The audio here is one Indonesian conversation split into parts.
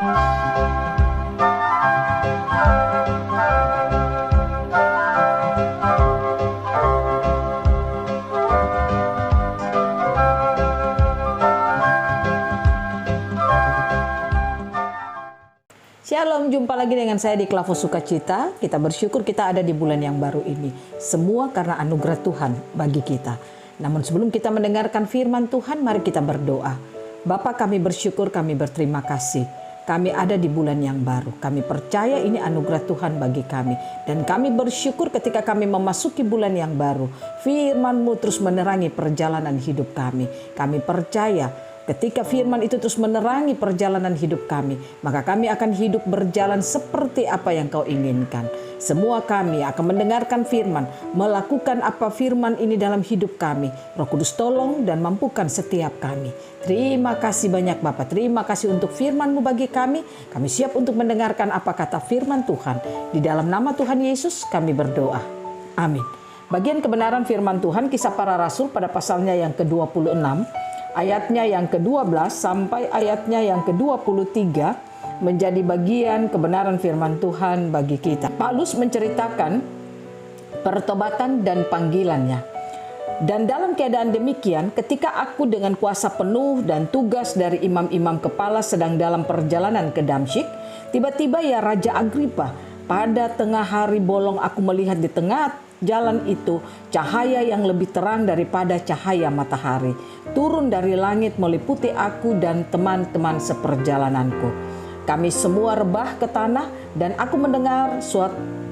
Shalom, jumpa lagi dengan saya di Klavos Sukacita. Kita bersyukur kita ada di bulan yang baru ini. Semua karena anugerah Tuhan bagi kita. Namun sebelum kita mendengarkan firman Tuhan, mari kita berdoa. Bapa, kami bersyukur, kami berterima kasih. Kami ada di bulan yang baru. Kami percaya ini anugerah Tuhan bagi kami. Dan kami bersyukur ketika kami memasuki bulan yang baru. Firman-Mu terus menerangi perjalanan hidup kami. Kami percaya ketika firman itu terus menerangi perjalanan hidup kami, maka kami akan hidup berjalan seperti apa yang Kau inginkan. Semua kami akan mendengarkan firman, melakukan apa firman ini dalam hidup kami. Roh Kudus tolong dan mampukan setiap kami. Terima kasih banyak Bapa. Terima kasih untuk firman-Mu bagi kami. Kami siap untuk mendengarkan apa kata firman Tuhan. Di dalam nama Tuhan Yesus kami berdoa. Amin. Bagian kebenaran firman Tuhan, Kisah Para Rasul pada pasalnya yang ke-26. Ayatnya yang ke-12 sampai ayatnya yang ke-23 menjadi bagian kebenaran firman Tuhan bagi kita. Paulus menceritakan pertobatan dan panggilannya. Dan dalam keadaan demikian, ketika aku dengan kuasa penuh dan tugas dari imam-imam kepala sedang dalam perjalanan ke Damsyik, tiba-tiba ya Raja Agripa, pada tengah hari bolong aku melihat di tengah jalan itu cahaya yang lebih terang daripada cahaya matahari turun dari langit meliputi aku dan teman-teman seperjalananku. Kami semua rebah ke tanah dan aku mendengar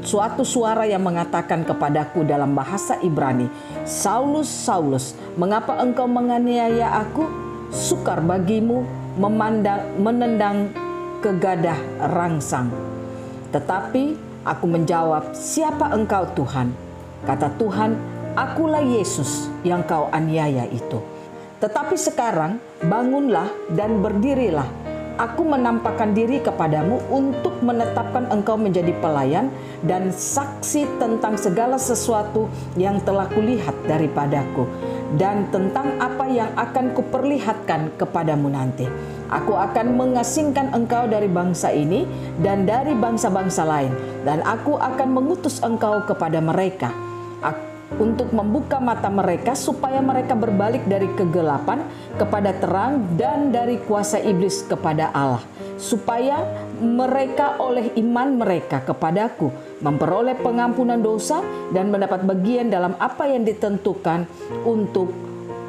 suatu suara yang mengatakan kepadaku dalam bahasa Ibrani, "Saulus, Saulus, mengapa engkau menganiaya aku? Sukar bagimu menendang kegadah rangsang." Tetapi aku menjawab, "Siapa engkau Tuhan?" Kata Tuhan, "Akulah Yesus yang kau aniaya itu. Tetapi sekarang bangunlah dan berdirilah. Aku menampakkan diri kepadamu untuk menetapkan engkau menjadi pelayan dan saksi tentang segala sesuatu yang telah kulihat daripadaku dan tentang apa yang akan kuperlihatkan kepadamu nanti. Aku akan mengasingkan engkau dari bangsa ini dan dari bangsa-bangsa lain, dan aku akan mengutus engkau kepada mereka untuk membuka mata mereka supaya mereka berbalik dari kegelapan kepada terang dan dari kuasa iblis kepada Allah, supaya mereka oleh iman mereka kepadaku memperoleh pengampunan dosa dan mendapat bagian dalam apa yang ditentukan untuk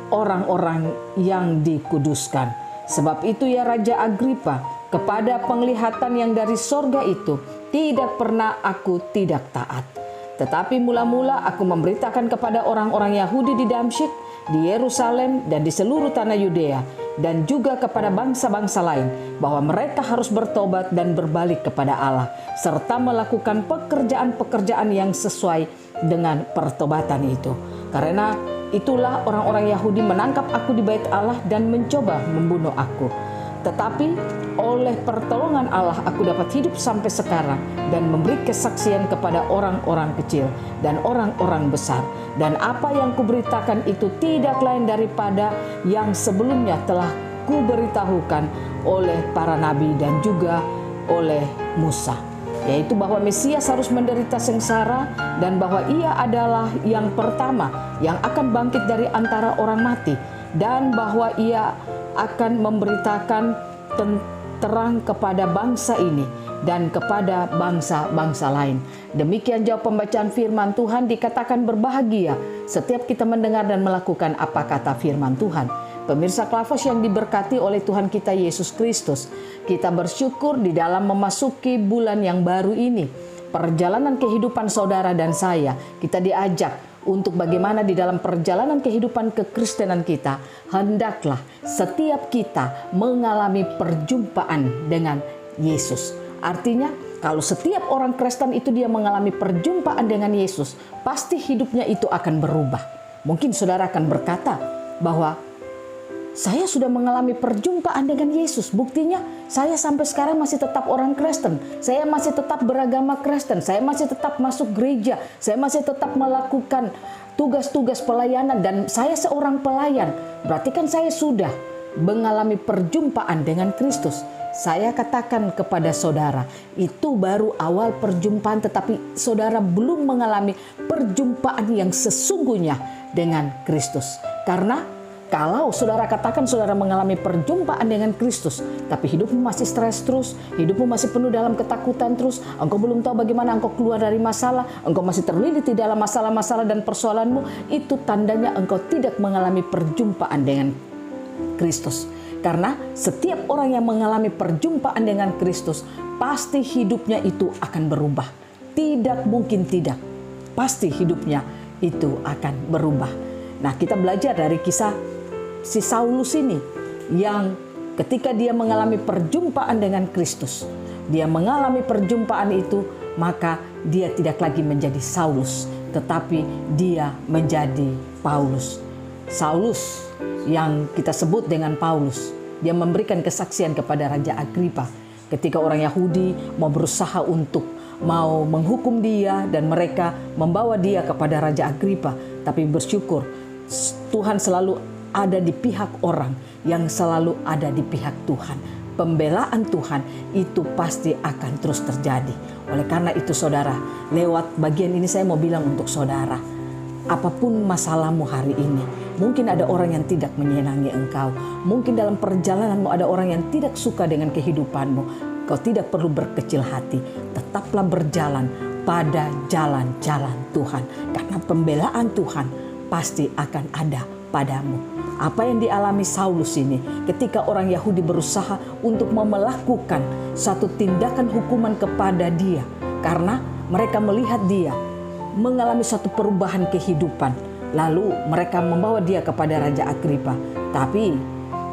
orang-orang yang dikuduskan. Sebab itu ya Raja Agripa, kepada penglihatan yang dari sorga itu tidak pernah aku tidak taat. Tetapi mula-mula aku memberitakan kepada orang-orang Yahudi di Damsyik, di Yerusalem dan di seluruh tanah Yudea, dan juga kepada bangsa-bangsa lain, bahwa mereka harus bertobat dan berbalik kepada Allah, serta melakukan pekerjaan-pekerjaan yang sesuai dengan pertobatan itu. Karena itulah orang-orang Yahudi menangkap aku di bait Allah dan mencoba membunuh aku. Tetapi oleh pertolongan Allah aku dapat hidup sampai sekarang dan memberi kesaksian kepada orang-orang kecil dan orang-orang besar. Dan apa yang kuberitakan itu tidak lain daripada yang sebelumnya telah kuberitahukan oleh para nabi dan juga oleh Musa, yaitu bahwa Mesias harus menderita sengsara dan bahwa ia adalah yang pertama yang akan bangkit dari antara orang mati, dan bahwa ia akan memberitakan terang kepada bangsa ini dan kepada bangsa-bangsa lain. Demikian jawab pembacaan firman Tuhan. Dikatakan berbahagia setiap kita mendengar dan melakukan apa kata firman Tuhan. Pemirsa Klavos yang diberkati oleh Tuhan kita Yesus Kristus, kita bersyukur di dalam memasuki bulan yang baru ini. Perjalanan kehidupan saudara dan saya, kita diajak untuk bagaimana di dalam perjalanan kehidupan kekristenan kita, hendaklah setiap kita mengalami perjumpaan dengan Yesus. Artinya, kalau setiap orang Kristen itu dia mengalami perjumpaan dengan Yesus, pasti hidupnya itu akan berubah. Mungkin saudara akan berkata bahwa saya sudah mengalami perjumpaan dengan Yesus. Buktinya saya sampai sekarang masih tetap orang Kristen. Saya masih tetap beragama Kristen. Saya masih tetap masuk gereja. Saya masih tetap melakukan tugas-tugas pelayanan. Dan saya seorang pelayan. Berarti kan saya sudah mengalami perjumpaan dengan Kristus. saya katakan kepada saudara, itu baru awal perjumpaan, tetapi saudara belum mengalami perjumpaan yang sesungguhnya dengan Kristus. Karena kalau saudara katakan saudara mengalami perjumpaan dengan Kristus, tapi hidupmu masih stres terus, hidupmu masih penuh dalam ketakutan terus, engkau belum tahu bagaimana engkau keluar dari masalah, engkau masih terlilit di dalam masalah-masalah dan persoalanmu, itu tandanya engkau tidak mengalami perjumpaan dengan Kristus. Karena setiap orang yang mengalami perjumpaan dengan Kristus, pasti hidupnya itu akan berubah. Tidak mungkin tidak. Pasti hidupnya itu akan berubah. Nah, kita belajar dari kisah si Saulus ini, yang ketika dia mengalami perjumpaan dengan Kristus, dia mengalami perjumpaan itu, maka dia tidak lagi menjadi Saulus, tetapi dia menjadi Paulus. Saulus yang kita sebut dengan Paulus, dia memberikan kesaksian kepada Raja Agripa ketika orang Yahudi mau berusaha untuk mau menghukum dia dan mereka membawa dia kepada Raja Agripa. Tapi bersyukur Tuhan selalu ada di pihak orang yang selalu ada di pihak Tuhan. Pembelaan Tuhan itu pasti akan terus terjadi. Oleh karena itu saudara, lewat bagian ini saya mau bilang untuk saudara, apapun masalahmu hari ini, mungkin ada orang yang tidak menyenangi engkau, mungkin dalam perjalananmu ada orang yang tidak suka dengan kehidupanmu, kau tidak perlu berkecil hati, tetaplah berjalan pada jalan-jalan Tuhan, karena pembelaan Tuhan pasti akan ada padamu. Apa yang dialami Saulus ini ketika orang Yahudi berusaha untuk melakukan satu tindakan hukuman kepada dia, karena mereka melihat dia mengalami suatu perubahan kehidupan. Lalu mereka membawa dia kepada Raja Agripa. Tapi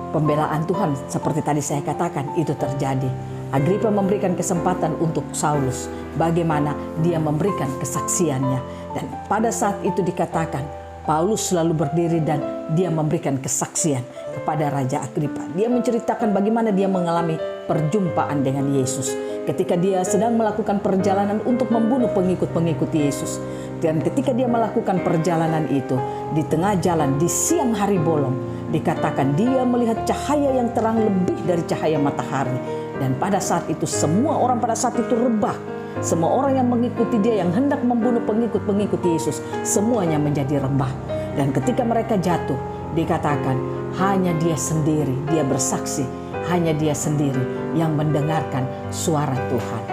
pembelaan Tuhan seperti tadi saya katakan itu terjadi. Agripa memberikan kesempatan untuk Saulus bagaimana dia memberikan kesaksiannya. Dan pada saat itu dikatakan Paulus selalu berdiri dan dia memberikan kesaksian kepada Raja Agripa. Dia menceritakan bagaimana dia mengalami perjumpaan dengan Yesus ketika dia sedang melakukan perjalanan untuk membunuh pengikut-pengikut Yesus. Dan ketika dia melakukan perjalanan itu, di tengah jalan, di siang hari bolong, dikatakan dia melihat cahaya yang terang lebih dari cahaya matahari. Dan pada saat itu semua orang pada saat itu rebah. Semua orang yang mengikuti dia, yang hendak membunuh pengikut-pengikut Yesus, semuanya menjadi rebah. Dan ketika mereka jatuh, dikatakan hanya dia sendiri, dia bersaksi, hanya dia sendiri yang mendengarkan suara Tuhan.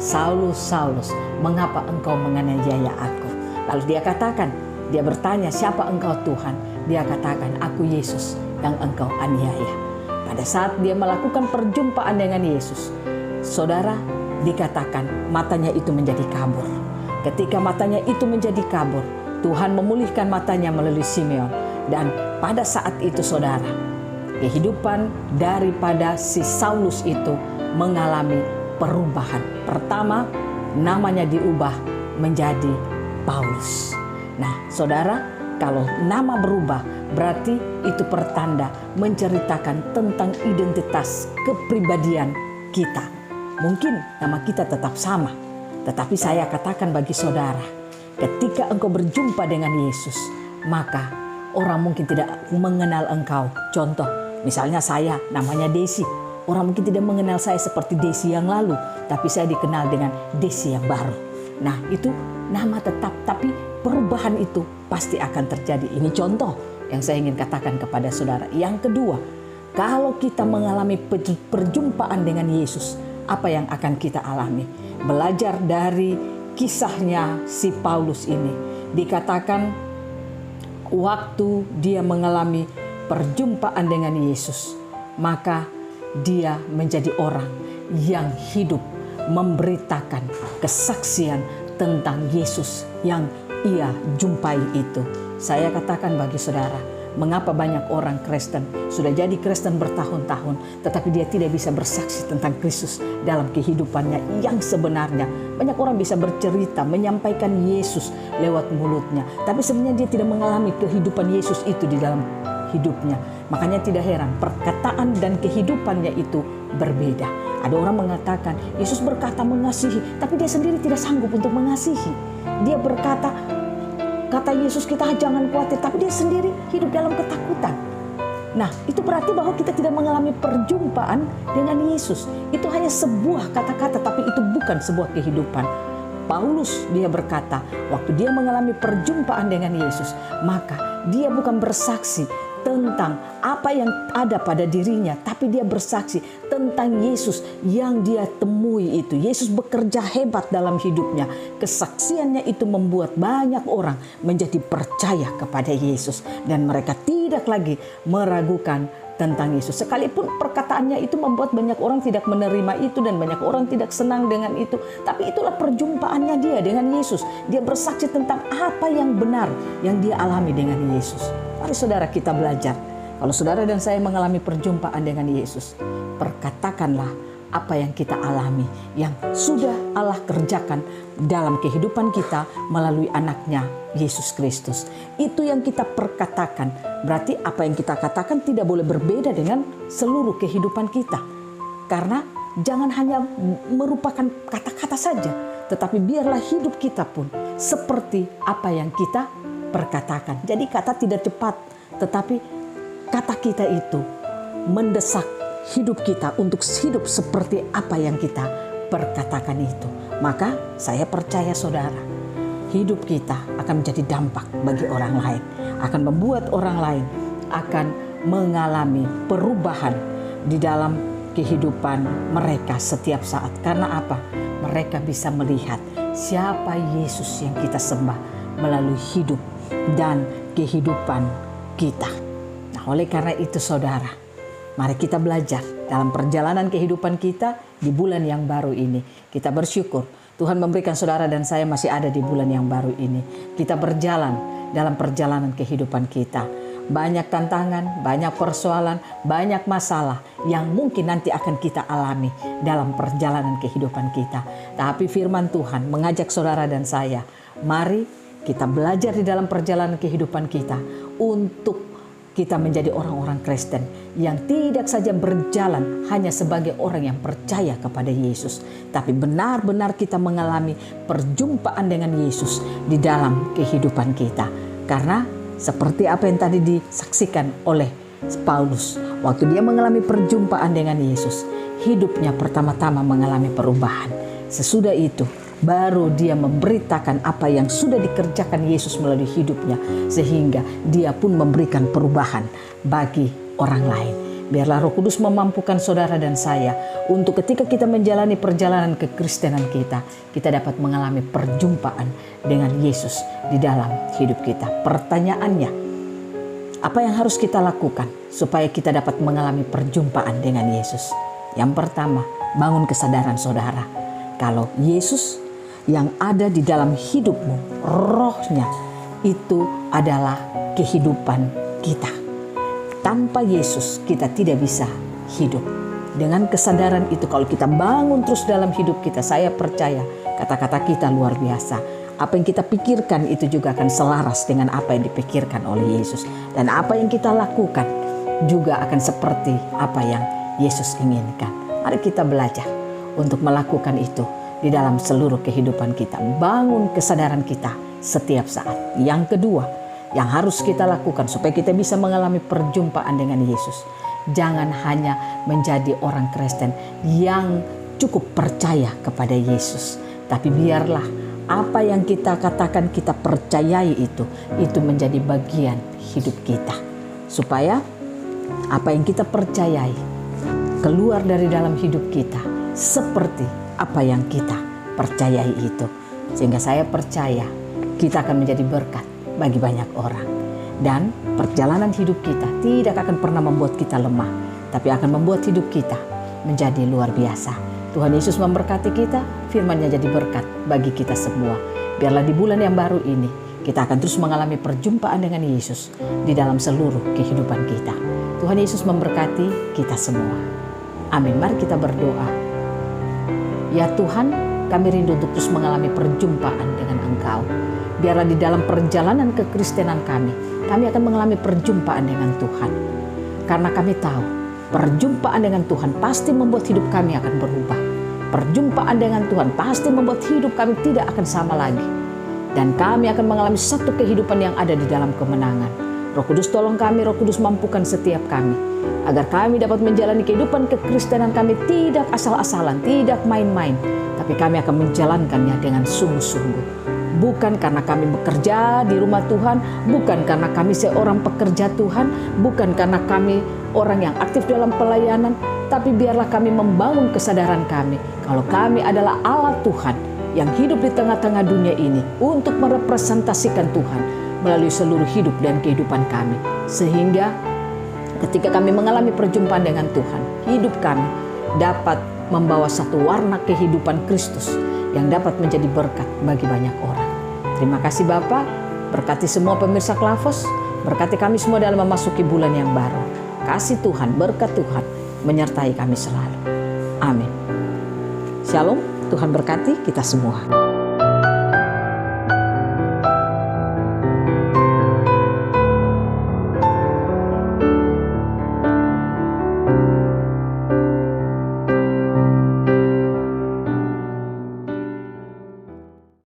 Saulus, Saulus, mengapa engkau menganiaya aku? Lalu dia katakan, dia bertanya, siapa engkau Tuhan? Dia katakan, aku Yesus yang engkau aniaya. Pada saat dia melakukan perjumpaan dengan Yesus, saudara, dikatakan matanya itu menjadi kabur. Ketika matanya itu menjadi kabur, Tuhan memulihkan matanya melalui Simeon. Dan pada saat itu saudara, kehidupan daripada si Saulus itu mengalami perubahan. Pertama, namanya diubah menjadi Paulus. Nah, saudara, kalau nama berubah berarti itu pertanda menceritakan tentang identitas kepribadian kita. Mungkin nama kita tetap sama, tetapi saya katakan bagi saudara, ketika engkau berjumpa dengan Yesus, maka orang mungkin tidak mengenal engkau. Contoh, misalnya saya namanya Desi. Orang mungkin tidak mengenal saya seperti Desi yang lalu, tapi saya dikenal dengan Desi yang baru. Nah, itu nama tetap, tapi perubahan itu pasti akan terjadi. Ini contoh yang saya ingin katakan kepada saudara. Yang kedua, kalau kita mengalami perjumpaan dengan Yesus, apa yang akan kita alami? Belajar dari kisahnya si Paulus ini. Dikatakan waktu dia mengalami perjumpaan dengan Yesus, maka dia menjadi orang yang hidup memberitakan kesaksian tentang Yesus yang ia jumpai itu. Saya katakan bagi saudara, mengapa banyak orang Kristen sudah jadi Kristen bertahun-tahun, tetapi dia tidak bisa bersaksi tentang Kristus dalam kehidupannya yang sebenarnya. Banyak orang bisa bercerita, menyampaikan Yesus lewat mulutnya, tapi sebenarnya dia tidak mengalami kehidupan Yesus itu di dalam hidupnya. Makanya tidak heran perkataan dan kehidupannya itu berbeda. Ada orang mengatakan Yesus berkata mengasihi, tapi dia sendiri tidak sanggup untuk mengasihi. Dia berkata, kata Yesus kita jangan khawatir, tapi dia sendiri hidup dalam ketakutan. Nah, itu berarti bahwa kita tidak mengalami perjumpaan dengan Yesus. Itu hanya sebuah kata-kata, tapi itu bukan sebuah kehidupan. Paulus dia berkata, waktu dia mengalami perjumpaan dengan Yesus, maka dia bukan bersaksi tentang apa yang ada pada dirinya, tapi dia bersaksi tentang Yesus yang dia temui itu. Yesus bekerja hebat dalam hidupnya. Kesaksiannya itu membuat banyak orang menjadi percaya kepada Yesus, dan mereka tidak lagi meragukan tentang Yesus. Sekalipun perkataannya itu membuat banyak orang tidak menerima itu dan banyak orang tidak senang dengan itu, tapi itulah perjumpaannya dia dengan Yesus. Dia bersaksi tentang apa yang benar yang dia alami dengan Yesus. Mari saudara kita belajar. Kalau saudara dan saya mengalami perjumpaan dengan Yesus, perkatakanlah apa yang kita alami, yang sudah Allah kerjakan dalam kehidupan kita melalui anaknya Yesus Kristus. Itu yang kita perkatakan. Berarti apa yang kita katakan tidak boleh berbeda dengan seluruh kehidupan kita. Karena jangan hanya merupakan kata-kata saja, tetapi biarlah hidup kita pun seperti apa yang kita perkatakan. Jadi kata tidak cepat, tetapi kata kita itu mendesak hidup kita untuk hidup seperti apa yang kita perkatakan itu. Maka saya percaya saudara, hidup kita akan menjadi dampak bagi orang lain, akan membuat orang lain akan mengalami perubahan di dalam kehidupan mereka setiap saat. Karena apa? Mereka bisa melihat siapa Yesus yang kita sembah melalui hidup dan kehidupan kita. Nah, oleh karena itu saudara, mari kita belajar dalam perjalanan kehidupan kita di bulan yang baru ini. Kita bersyukur Tuhan memberikan saudara dan saya masih ada di bulan yang baru ini. Kita berjalan dalam perjalanan kehidupan kita. Banyak tantangan, banyak persoalan, banyak masalah yang mungkin nanti akan kita alami dalam perjalanan kehidupan kita. Tapi firman Tuhan mengajak saudara dan saya, mari kita belajar di dalam perjalanan kehidupan kita untuk kita menjadi orang-orang Kristen yang tidak saja berjalan hanya sebagai orang yang percaya kepada Yesus, tapi benar-benar kita mengalami perjumpaan dengan Yesus di dalam kehidupan kita. Karena seperti apa yang tadi disaksikan oleh Paulus, waktu dia mengalami perjumpaan dengan Yesus, hidupnya pertama-tama mengalami perubahan. Sesudah itu baru dia memberitakan apa yang sudah dikerjakan Yesus melalui hidupnya, sehingga dia pun memberikan perubahan bagi orang lain. Biarlah Roh Kudus memampukan saudara dan saya untuk ketika kita menjalani perjalanan kekristenan kita, kita dapat mengalami perjumpaan dengan Yesus di dalam hidup kita. Pertanyaannya, apa yang harus kita lakukan supaya kita dapat mengalami perjumpaan dengan Yesus? Yang pertama, bangun kesadaran saudara. Kalau Yesus yang ada di dalam hidupmu, rohnya itu adalah kehidupan kita. Tanpa Yesus kita tidak bisa hidup. Dengan kesadaran itu kalau kita bangun terus dalam hidup kita, saya percaya kata-kata kita luar biasa. Apa yang kita pikirkan itu juga akan selaras dengan apa yang dipikirkan oleh Yesus. Dan apa yang kita lakukan juga akan seperti apa yang Yesus inginkan. Mari kita belajar untuk melakukan itu di dalam seluruh kehidupan kita. Bangun kesadaran kita setiap saat. Yang kedua, yang harus kita lakukan supaya kita bisa mengalami perjumpaan dengan Yesus. Jangan hanya menjadi orang Kristen yang cukup percaya kepada Yesus. Tapi biarlah apa yang kita katakan kita percayai itu menjadi bagian hidup kita. Supaya apa yang kita percayai keluar dari dalam hidup kita seperti apa yang kita percayai itu. Sehingga saya percaya kita akan menjadi berkat bagi banyak orang. Dan perjalanan hidup kita tidak akan pernah membuat kita lemah, tapi akan membuat hidup kita menjadi luar biasa. Tuhan Yesus memberkati kita, firman-Nya jadi berkat bagi kita semua. Biarlah di bulan yang baru ini kita akan terus mengalami perjumpaan dengan Yesus di dalam seluruh kehidupan kita. Tuhan Yesus memberkati kita semua. Amin. Mari kita berdoa. Ya Tuhan, kami rindu untuk terus mengalami perjumpaan dengan Engkau. Biarlah di dalam perjalanan kekristenan kami akan mengalami perjumpaan dengan Tuhan. Karena kami tahu, perjumpaan dengan Tuhan pasti membuat hidup kami akan berubah. Perjumpaan dengan Tuhan pasti membuat hidup kami tidak akan sama lagi. Dan kami akan mengalami satu kehidupan yang ada di dalam kemenangan. Roh Kudus tolong kami, Roh Kudus mampukan setiap kami, agar kami dapat menjalani kehidupan kekristenan kami tidak asal-asalan, tidak main-main, tapi kami akan menjalankannya dengan sungguh-sungguh. Bukan karena kami bekerja di rumah Tuhan, bukan karena kami seorang pekerja Tuhan, bukan karena kami orang yang aktif dalam pelayanan, tapi biarlah kami membangun kesadaran kami kalau kami adalah alat Tuhan yang hidup di tengah-tengah dunia ini untuk merepresentasikan Tuhan melalui seluruh hidup dan kehidupan kami. Sehingga ketika kami mengalami perjumpaan dengan Tuhan, hidup kami dapat membawa satu warna kehidupan Kristus yang dapat menjadi berkat bagi banyak orang. Terima kasih Bapa, berkati semua pemirsa Klavos, berkati kami semua dalam memasuki bulan yang baru. Kasih Tuhan, berkat Tuhan menyertai kami selalu. Amin. Shalom, Tuhan berkati kita semua.